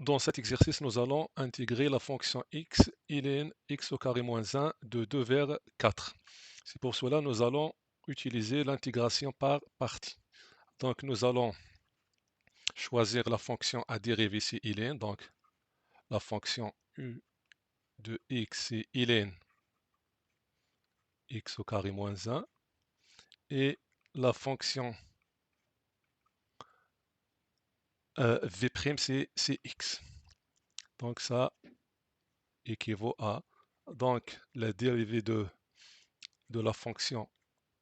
Dans cet exercice, nous allons intégrer la fonction x, ln x au carré moins 1 de 2 vers 4. C'est pour cela que nous allons utiliser l'intégration par partie. Donc nous allons choisir la fonction à dériver ici ln, donc la fonction u de x c'est ln x au carré moins 1 et la fonction v' c'est x. Donc ça équivaut à donc la dérivée de la fonction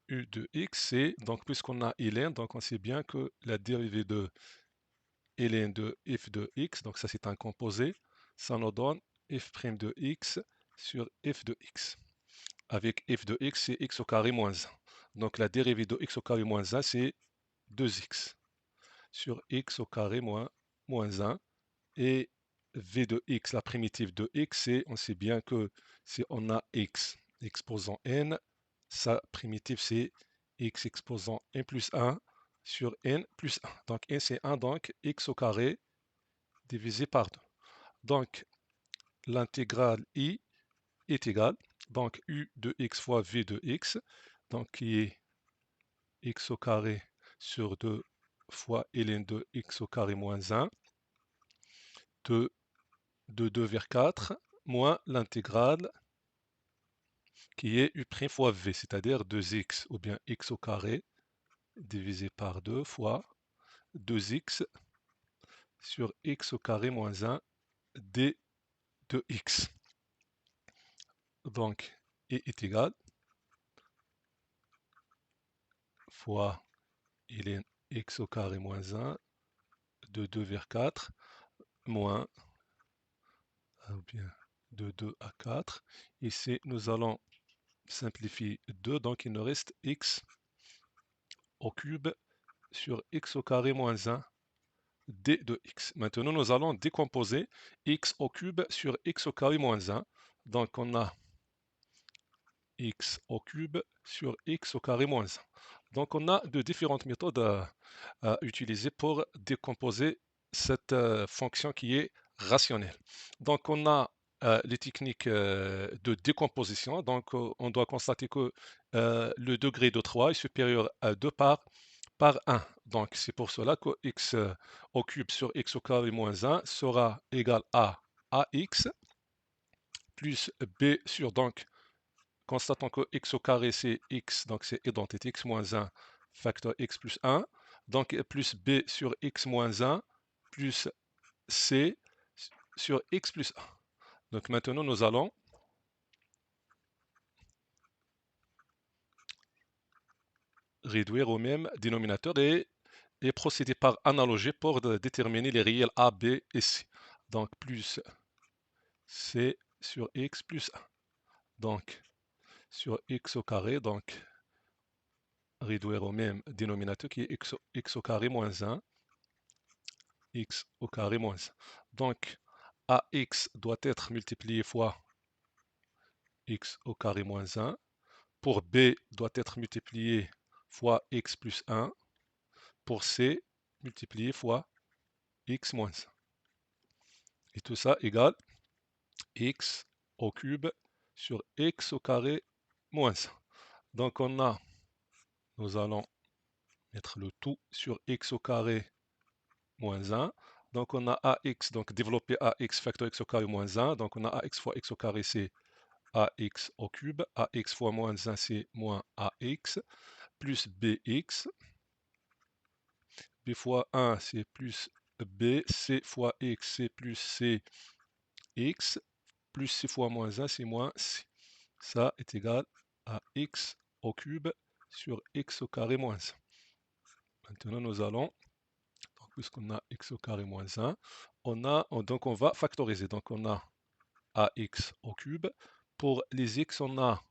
u de x, c'est donc puisqu'on a ln, donc on sait bien que la dérivée de ln de f de x, donc ça c'est un composé, ça nous donne f' de x sur f de x. Avec f de x, c'est x au carré moins 1. Donc la dérivée de x au carré moins 1, c'est 2x sur x au carré moins 1. Et v de x, la primitive de x, c'est, on sait bien que si on a x exposant n, sa primitive c'est x exposant n plus 1 sur n plus 1. Donc n c'est 1, donc x au carré divisé par 2. Donc l'intégrale i est égale, donc u de x fois v de x, donc qui est x au carré sur 2 fois ln de x au carré moins 1 de 2 vers 4 moins l'intégrale qui est u' fois v, c'est-à-dire 2x ou bien x au carré divisé par 2 fois 2x sur x au carré moins 1 d de x. Donc, est égal fois ln x au carré moins 1 de 2 vers 4 moins ou bien de 2 à 4. Ici, nous allons simplifier 2, donc il nous reste x au cube sur x au carré moins 1 d de x. Maintenant, nous allons décomposer x au cube sur x au carré moins 1. Donc, on a x au cube sur x au carré moins 1. Donc, on a de différentes méthodes à utiliser pour décomposer cette fonction qui est rationnelle. Donc, on a les techniques de décomposition. Donc, on doit constater que le degré de 3 est supérieur à 2 par 1. Donc, c'est pour cela que x au cube sur x au carré moins 1 sera égal à ax plus b sur, donc, constatons que x au carré c'est x, donc c'est identité x moins 1 facteur x plus 1, donc plus b sur x moins 1 plus c sur x plus 1. Donc maintenant nous allons réduire au même dénominateur et procéder par analogie pour déterminer les réels a, b et c. Donc plus c sur x plus 1. Donc sur x au carré, donc réduire au même dénominateur qui est x au carré moins 1, x au carré moins 1. Donc ax doit être multiplié fois x au carré moins 1. Pour b doit être multiplié fois x plus 1. Pour c, multiplié fois x moins 1. Et tout ça égale x au cube sur x au carré moins 1. Donc nous allons mettre le tout sur x au carré moins 1. Donc on a ax, donc développer ax facteur x au carré moins 1. Donc on a ax fois x au carré, c'est ax au cube. Ax fois moins 1, c'est moins ax. Plus bx. B fois 1, c'est plus b. C fois x, c'est plus cx. Plus c fois moins 1, c'est moins c. Ça est égal à x au cube sur x au carré moins 1. Maintenant, nous allons, puisqu'on a x au carré moins 1, donc on va factoriser. Donc on a ax au cube. Pour les x, on a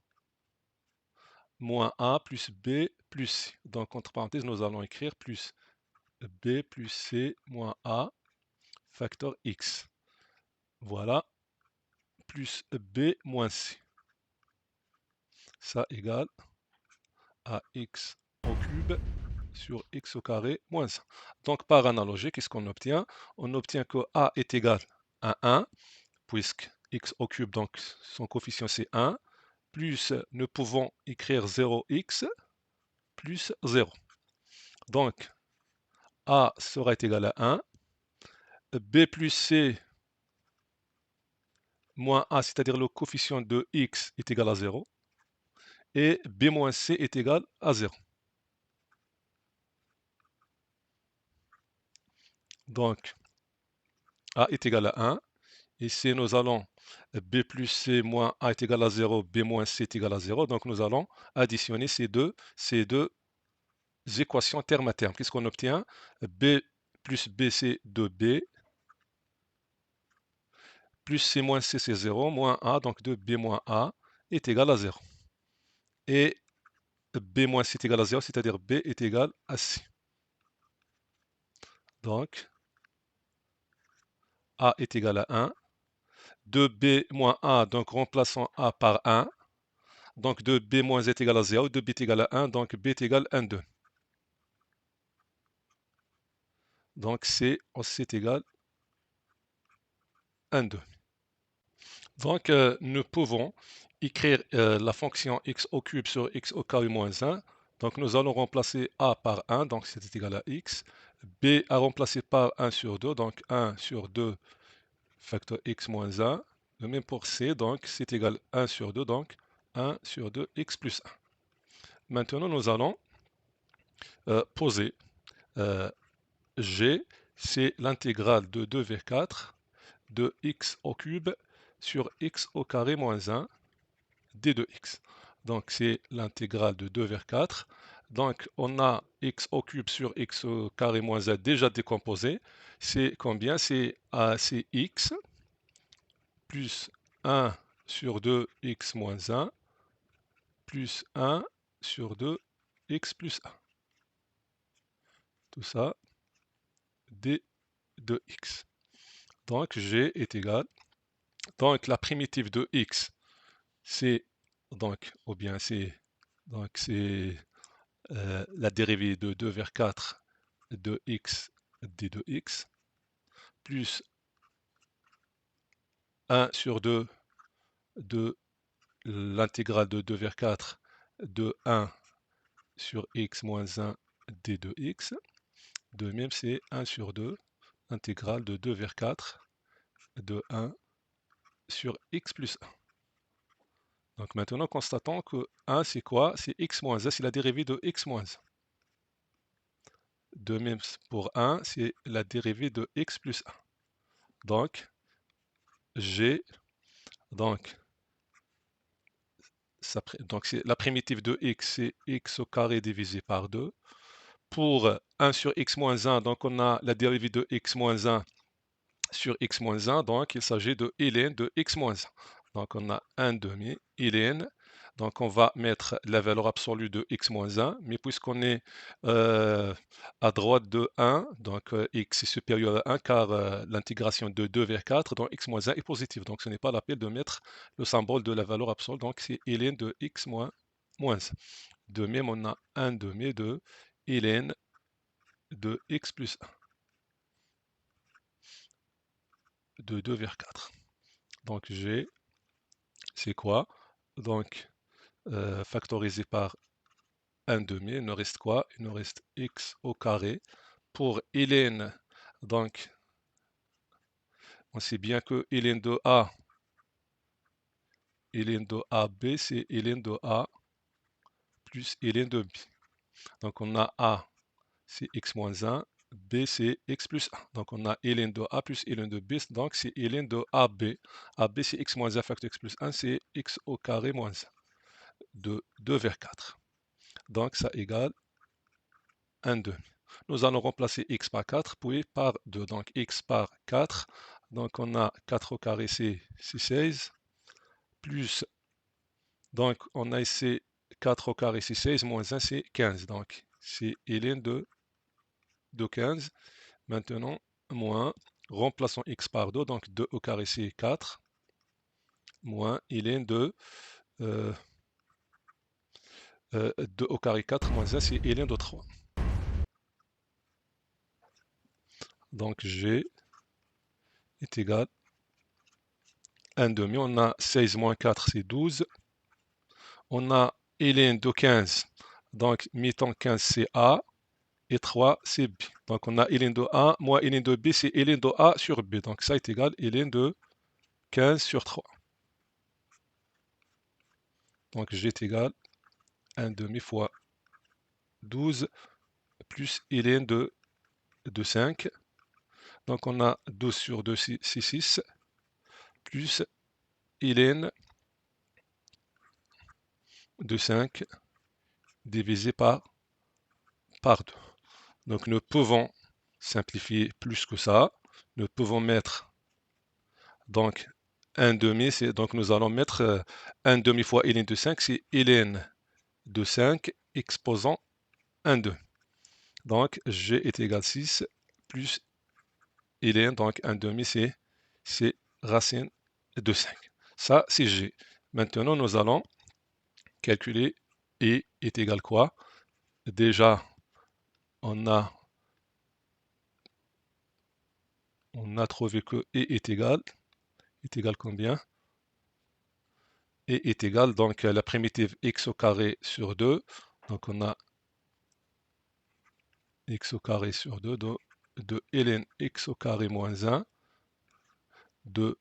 moins a plus b plus c. Donc entre parenthèses, nous allons écrire plus b plus c moins a facteur x. Voilà, plus b moins c. Ça égale à x au cube sur x au carré moins 1. Donc par analogie, qu'est-ce qu'on obtient? On obtient que a est égal à 1, puisque x au cube, donc son coefficient c'est 1, plus nous pouvons écrire 0x plus 0. Donc a sera égal à 1, b plus c moins a, c'est-à-dire le coefficient de x est égal à 0, et b moins c est égal à 0. Donc a est égal à 1. Ici, nous allons b plus c moins a est égal à 0, b moins c est égal à 0. Donc nous allons additionner ces deux équations terme à terme. Qu'est-ce qu'on obtient? B plus b, c'est 2b, plus c moins c, c'est 0, moins a, donc 2b moins a, est égal à 0. Et b moins c est égal à 0, c'est-à-dire b est égal à c. Donc, a est égal à 1. 2b moins a, donc remplaçons a par 1. Donc 2b moins est égal à 0, 2b est égal à 1, donc b est égal à 2. Donc c aussi est égal à 2. Donc nous pouvons écrire la fonction x au cube sur x au carré moins 1. Donc nous allons remplacer a par 1, donc c'est égal à x. B à remplacer par 1 sur 2, donc 1 sur 2 facteur x moins 1. De même pour c, donc c'est égal à 1 sur 2, donc 1 sur 2 x plus 1. Maintenant nous allons poser g, c'est l'intégrale de 2 vers 4 de x au cube sur x au carré moins 1 d de x. Donc c'est l'intégrale de 2 vers 4. Donc on a x au cube sur x au carré moins 1 déjà décomposé. C'est combien? C'est x plus 1 sur 2 x moins 1 plus 1 sur 2 x plus 1. Tout ça d de x. Donc g est égal. Donc la primitive de x, c'est donc, ou bien c'est la dérivée de 2 vers 4 de x d de x plus 1 sur 2 de l'intégrale de 2 vers 4 de 1 sur x moins 1 d de x. De même, c'est 1 sur 2 intégrale de 2 vers 4 de 1 sur x plus 1. Donc maintenant, constatons que 1, c'est quoi? C'est x moins 1, c'est la dérivée de x moins 1. De même pour 1, c'est la dérivée de x plus 1. Donc, g, donc c'est la primitive de x, c'est x au carré divisé par 2. Pour 1 sur x moins 1, donc on a la dérivée de x moins 1 sur x moins 1, donc il s'agit de ln de x moins 1. Donc on a 1 demi ln. Donc on va mettre la valeur absolue de x moins 1, mais puisqu'on est à droite de 1, donc x est supérieur à 1 car l'intégration de 2 vers 4, donc x moins 1 est positif. Donc ce n'est pas la peine de mettre le symbole de la valeur absolue, donc c'est ln de x moins 1. De même, on a 1 demi de ln de x plus 1 de 2 vers 4. Donc g, c'est quoi? Donc factorisé par 1 demi, il nous reste quoi? Il nous reste x au carré. Pour ln, donc on sait bien que ln de a, ln de ab, c'est ln de a plus ln de b. Donc on a a, c'est x moins 1, b c'est x plus 1. Donc on a ln de a plus ln de b, donc c'est ln de ab. ab c'est x moins 1 facteur x plus 1, c'est x au carré moins 1 de 2 vers 4. Donc ça égale 1 demi. Nous allons remplacer x par 4, puis par 2. Donc x par 4, donc on a 4 au carré, c'est 16, plus, donc on a ici 4 au carré, c'est 16, moins 1, c'est 15. Donc c'est ln de 15. Maintenant, moins, remplaçons x par 2, donc 2 au carré, c'est 4, moins ln de 2 au carré 4, moins 1, c'est ln de 3. Donc G est égal à 1 demi. On a 16 moins 4, c'est 12. On a ln de 15. Donc mi-temps 15, c'est A. Et 3, c'est B. Donc on a ln de A moins ln de B, c'est ln de A sur B. Donc ça est égal à ln de 15 sur 3. Donc G est égal à 1 demi fois 12 plus ln de 5. Donc on a 12 sur 2, c'est 6, plus ln de 5 divisé par 2. Donc nous pouvons simplifier plus que ça. Nous pouvons mettre donc 1 demi, donc nous allons mettre 1 demi fois ln de 5, c'est ln de 5 exposant 1, 2. Donc G est égal à 6 plus ln, donc 1 demi, c'est racine de 5. Ça, c'est G. Maintenant, nous allons calculer E est égal à quoi? Déjà, on a trouvé que E est égal combien? E est égal, donc la primitive x au carré sur 2. Donc on a x au carré sur 2 de ln x au carré moins 1 de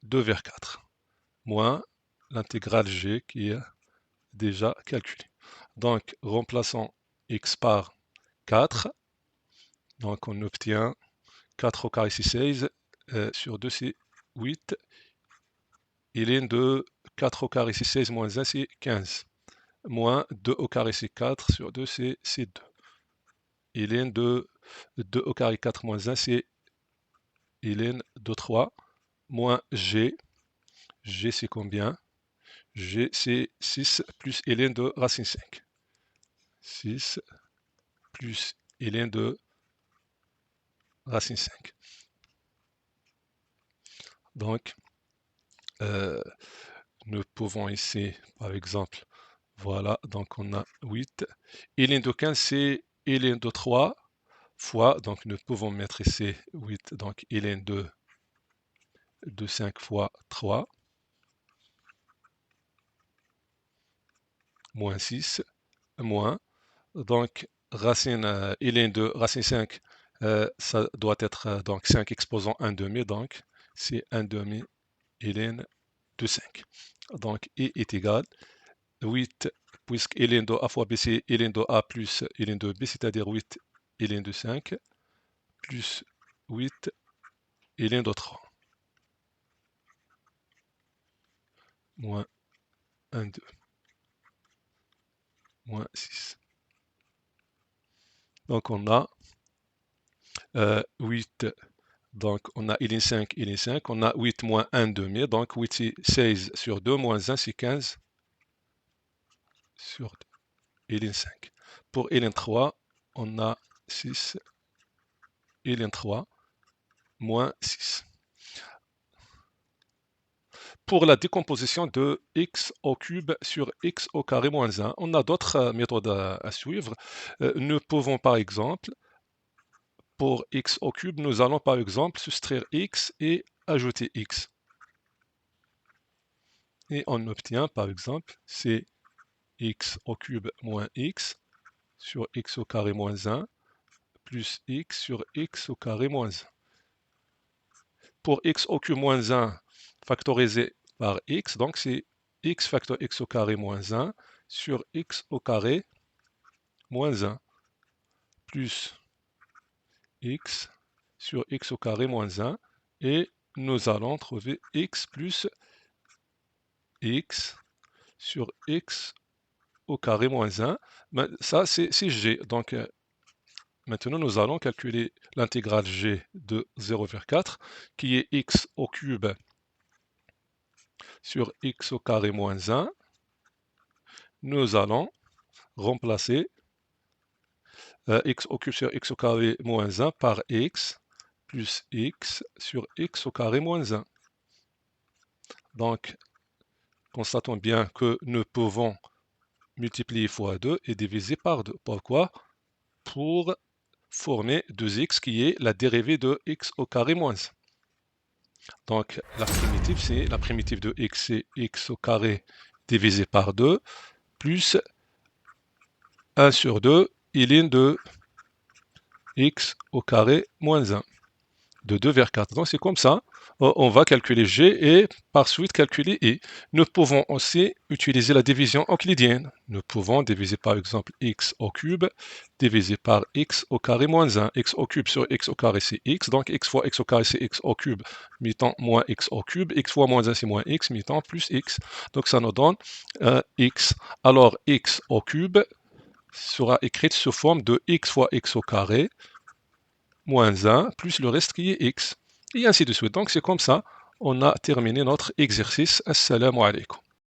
2 vers 4 moins l'intégrale g qui est déjà calculée. Donc remplaçons x par 4. Donc on obtient 4 au carré c'est 16, sur 2 c'est 8. Ln de 4 au carré c'est 16 moins 1 c'est 15. Moins 2 au carré c'est 4, sur 2 c'est 2. Ln de 2 au carré 4 moins 1 c'est ln de 3 moins g. G c'est combien? G c'est 6 plus ln de racine 5. 6 plus ln de racine 5. Donc, nous pouvons ici, par exemple, voilà, donc on a 8. Ln de 15, c'est ln de 3 fois, donc nous pouvons mettre ici 8, donc ln de 5 fois 3, moins 6, moins, donc racine, ln de racine 5, ça doit être donc 5 exposant 1 demi, donc c'est 1 demi ln de 5. Donc E est égal 8, puisque ln de A fois B, c'est ln de A plus ln de B, c'est-à-dire 8 ln de 5, plus 8 ln de 3, moins 1, 2, moins 6. Donc on a 8, donc on a ln 5, on a 8 moins 1 demi, donc 8 c'est 16 sur 2, moins 1 c'est 15 sur 2, ln 5. Pour ln 3, on a 6 ln 3, moins 6. Pour la décomposition de x au cube sur x au carré moins 1, on a d'autres méthodes à suivre. Nous pouvons par exemple, pour x au cube, nous allons par exemple soustraire x et ajouter x. Et on obtient par exemple, c'est x au cube moins x sur x au carré moins 1 plus x sur x au carré moins 1. Pour x au cube moins 1 factorisé par x, donc c'est x facteur x au carré moins 1 sur x au carré moins 1 plus x sur x au carré moins 1, et nous allons trouver x plus x sur x au carré moins 1. Mais ça, c'est g. Donc, maintenant, nous allons calculer l'intégrale g de 0,4, qui est x au cube sur x au carré moins 1. Nous allons remplacer x au cube sur x au carré moins 1 par x plus x sur x au carré moins 1. Donc, constatons bien que nous pouvons multiplier fois 2 et diviser par 2. Pourquoi? Pour former 2x qui est la dérivée de x au carré moins 1. Donc la primitive de x, c'est x au carré divisé par 2, plus 1 sur 2, il est de x au carré moins 1, de 2 vers 4. Donc c'est comme ça, on va calculer g et par suite calculer i. Nous pouvons aussi utiliser la division euclidienne. Nous pouvons diviser par exemple x au cube divisé par x au carré moins 1. X au cube sur x au carré c'est x, donc x fois x au carré c'est x au cube, mi-temps moins x au cube, x fois moins 1 c'est moins x, mi-temps plus x. Donc ça nous donne x. Alors x au cube sera écrite sous forme de x fois x au carré moins 1 plus le reste qui est x. Et ainsi de suite. Donc c'est comme ça, on a terminé notre exercice. Assalamu alaikum.